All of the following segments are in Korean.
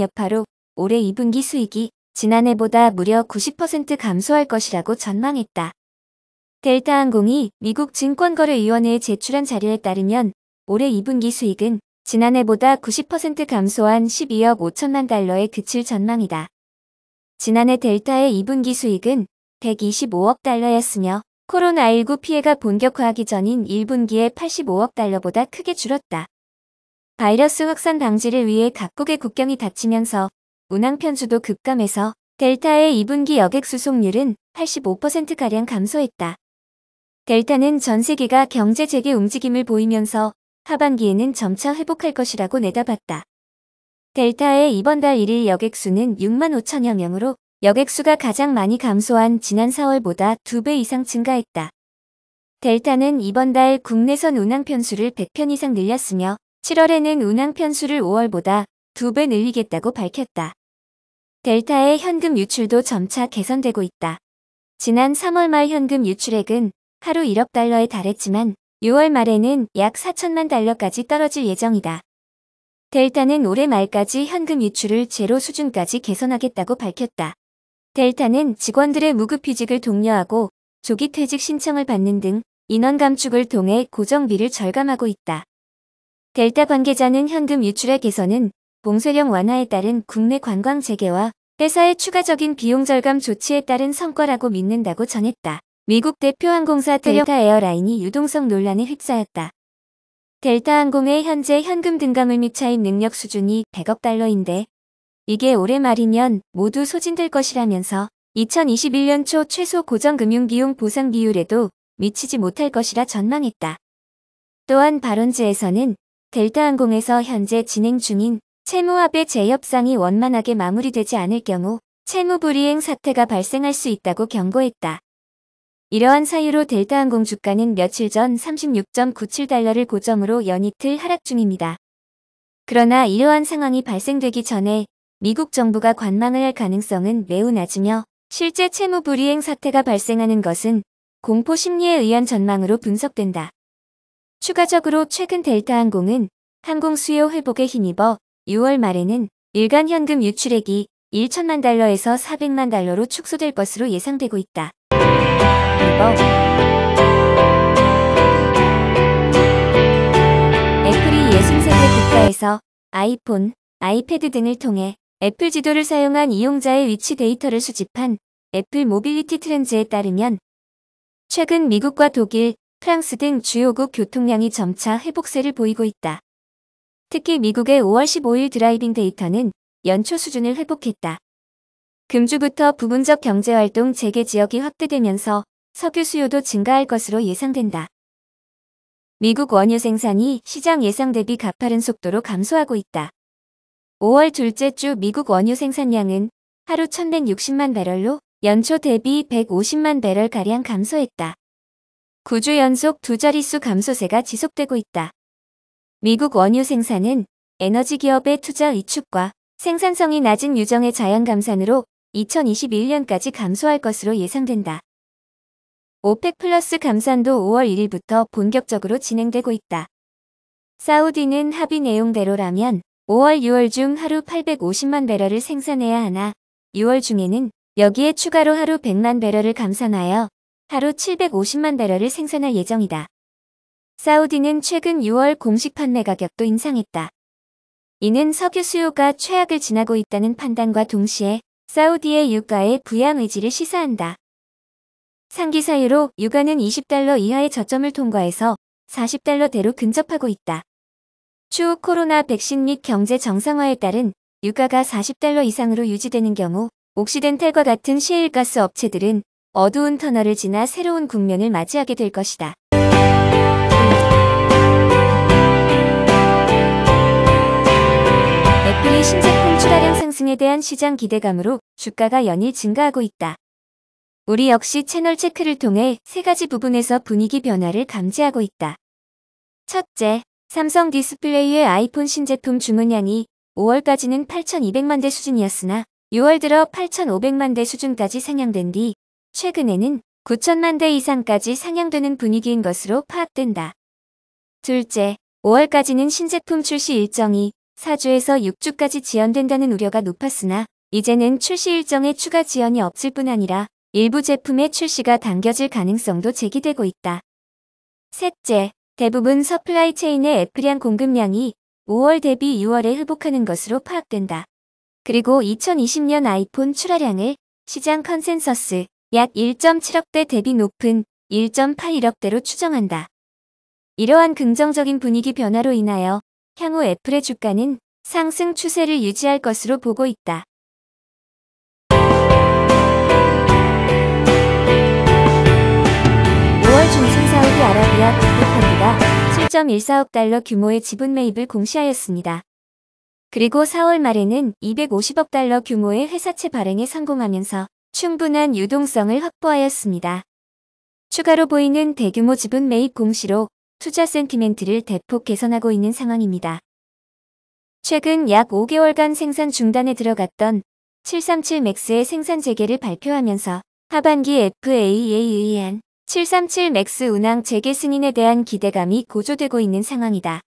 여파로 올해 2분기 수익이 지난해보다 무려 90% 감소할 것이라고 전망했다. 델타항공이 미국 증권거래위원회에 제출한 자료에 따르면 올해 2분기 수익은 지난해보다 90% 감소한 12억 5천만 달러에 그칠 전망이다. 지난해 델타의 2분기 수익은 125억 달러였으며 코로나19 피해가 본격화하기 전인 1분기에 85억 달러보다 크게 줄었다. 바이러스 확산 방지를 위해 각국의 국경이 닫히면서 운항 편수도 급감해서 델타의 2분기 여객 수송률은 85%가량 감소했다. 델타는 전 세계가 경제 재개 움직임을 보이면서 하반기에는 점차 회복할 것이라고 내다봤다. 델타의 이번 달 1일 여객수는 6만 5천여 명으로 여객수가 가장 많이 감소한 지난 4월보다 2배 이상 증가했다. 델타는 이번 달 국내선 운항 편수를 100편 이상 늘렸으며 7월에는 운항 편수를 5월보다 2배 늘리겠다고 밝혔다. 델타의 현금 유출도 점차 개선되고 있다. 지난 3월 말 현금 유출액은 하루 1억 달러에 달했지만 6월 말에는 약 4천만 달러까지 떨어질 예정이다. 델타는 올해 말까지 현금 유출을 제로 수준까지 개선하겠다고 밝혔다. 델타는 직원들의 무급휴직을 독려하고 조기 퇴직 신청을 받는 등 인원 감축을 통해 고정비를 절감하고 있다. 델타 관계자는 현금 유출의 개선은 봉쇄령 완화에 따른 국내 관광 재개와 회사의 추가적인 비용 절감 조치에 따른 성과라고 믿는다고 전했다. 미국 대표 항공사 델타 에어라인이 유동성 논란에 휩싸였다. 델타 항공의 현재 현금 등가물 및 차입 능력 수준이 100억 달러인데 이게 올해 말이면 모두 소진될 것이라면서 2021년 초 최소 고정금융비용 보상 비율에도 미치지 못할 것이라 전망했다. 또한 발언지에서는 델타 항공에서 현재 진행 중인 채무합의 재협상이 원만하게 마무리되지 않을 경우 채무불이행 사태가 발생할 수 있다고 경고했다. 이러한 사유로 델타항공 주가는 며칠 전 36.97달러를 고점으로 연이틀 하락 중입니다. 그러나 이러한 상황이 발생되기 전에 미국 정부가 관망을 할 가능성은 매우 낮으며 실제 채무불이행 사태가 발생하는 것은 공포 심리에 의한 전망으로 분석된다. 추가적으로 최근 델타항공은 항공 수요 회복에 힘입어 6월 말에는 일간 현금 유출액이 1천만 달러에서 400만 달러로 축소될 것으로 예상되고 있다. 애플이 63개 국가에서 아이폰, 아이패드 등을 통해 애플 지도를 사용한 이용자의 위치 데이터를 수집한 애플 모빌리티 트렌즈에 따르면 최근 미국과 독일, 프랑스 등 주요국 교통량이 점차 회복세를 보이고 있다. 특히 미국의 5월 15일 드라이빙 데이터는 연초 수준을 회복했다. 금주부터 부분적 경제활동 재개 지역이 확대되면서 석유 수요도 증가할 것으로 예상된다. 미국 원유 생산이 시장 예상 대비 가파른 속도로 감소하고 있다. 5월 둘째 주 미국 원유 생산량은 하루 1160만 배럴로 연초 대비 150만 배럴가량 감소했다. 9주 연속 두 자릿수 감소세가 지속되고 있다. 미국 원유 생산은 에너지 기업의 투자 위축과 생산성이 낮은 유정의 자연 감산으로 2021년까지 감소할 것으로 예상된다. 오펙 플러스 감산도 5월 1일부터 본격적으로 진행되고 있다. 사우디는 합의 내용대로라면 5월 6월 중 하루 850만 배럴을 생산해야 하나 6월 중에는 여기에 추가로 하루 100만 배럴을 감산하여 하루 750만 배럴을 생산할 예정이다. 사우디는 최근 6월 공식 판매 가격도 인상했다. 이는 석유 수요가 최악을 지나고 있다는 판단과 동시에 사우디의 유가의 부양 의지를 시사한다. 상기 사유로 유가는 20달러 이하의 저점을 통과해서 40달러대로 근접하고 있다. 추후 코로나 백신 및 경제 정상화에 따른 유가가 40달러 이상으로 유지되는 경우 옥시덴탈과 같은 셰일가스 업체들은 어두운 터널을 지나 새로운 국면을 맞이하게 될 것이다. 애플이 신제품 출하량 상승에 대한 시장 기대감으로 주가가 연일 증가하고 있다. 우리 역시 채널 체크를 통해 세 가지 부분에서 분위기 변화를 감지하고 있다. 첫째, 삼성 디스플레이의 아이폰 신제품 주문량이 5월까지는 8,200만 대 수준이었으나 6월 들어 8,500만 대 수준까지 상향된 뒤 최근에는 9천만 대 이상까지 상향되는 분위기인 것으로 파악된다. 둘째, 5월까지는 신제품 출시 일정이 4주에서 6주까지 지연된다는 우려가 높았으나 이제는 출시 일정에 추가 지연이 없을 뿐 아니라 일부 제품의 출시가 당겨질 가능성도 제기되고 있다. 셋째, 대부분 서플라이 체인의 애플향 공급량이 5월 대비 6월에 회복하는 것으로 파악된다. 그리고 2020년 아이폰 출하량을 시장 컨센서스 약 1.7억대 대비 높은 1.81억대로 추정한다. 이러한 긍정적인 분위기 변화로 인하여 향후 애플의 주가는 상승 추세를 유지할 것으로 보고 있다. 5월 중순 사우디아라비아 국부펀드가 7.14억 달러 규모의 지분 매입을 공시하였습니다. 그리고 4월 말에는 250억 달러 규모의 회사채 발행에 성공하면서 충분한 유동성을 확보하였습니다. 추가로 보이는 대규모 지분 매입 공시로 투자 센티멘트를 대폭 개선하고 있는 상황입니다. 최근 약 5개월간 생산 중단에 들어갔던 737 맥스의 생산 재개를 발표하면서 하반기 FAA에 의한 737 맥스 운항 재개 승인에 대한 기대감이 고조되고 있는 상황이다.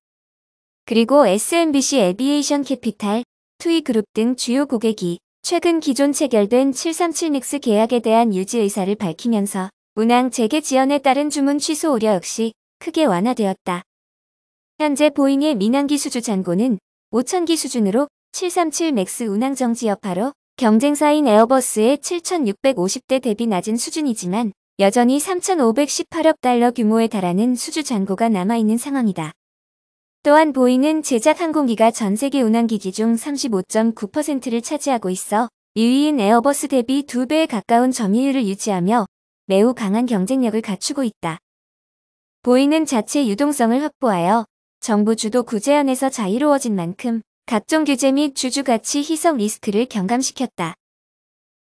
그리고 SMBC 에비에이션 캐피탈, 투이그룹 등 주요 고객이 최근 기존 체결된 737 맥스 계약에 대한 유지 의사를 밝히면서 운항 재개 지연에 따른 주문 취소 우려 역시 크게 완화되었다. 현재 보잉의 민항기 수주 잔고는 5,000기 수준으로 737 맥스 운항 정지 여파로 경쟁사인 에어버스의 7,650대 대비 낮은 수준이지만 여전히 3,518억 달러 규모에 달하는 수주 잔고가 남아있는 상황이다. 또한 보잉은 제작 항공기가 전 세계 운항기기 중 35.9%를 차지하고 있어 2위인 에어버스 대비 2배에 가까운 점유율을 유지하며 매우 강한 경쟁력을 갖추고 있다. 보잉은 자체 유동성을 확보하여 정부 주도 구제안에서 자유로워진 만큼 각종 규제 및 주주 가치 희석 리스크를 경감시켰다.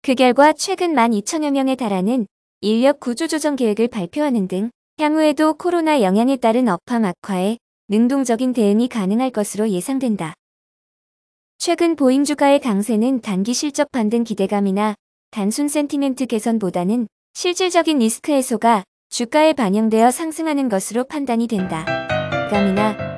그 결과 최근 12,000여 명에 달하는 인력 구조 조정 계획을 발표하는 등 향후에도 코로나 영향에 따른 업황 악화에 능동적인 대응이 가능할 것으로 예상된다. 최근 보잉 주가의 강세는 단기 실적 반등 기대감이나 단순 센티멘트 개선보다는 실질적인 리스크 해소가 주가에 반영되어 상승하는 것으로 판단이 된다. 감이나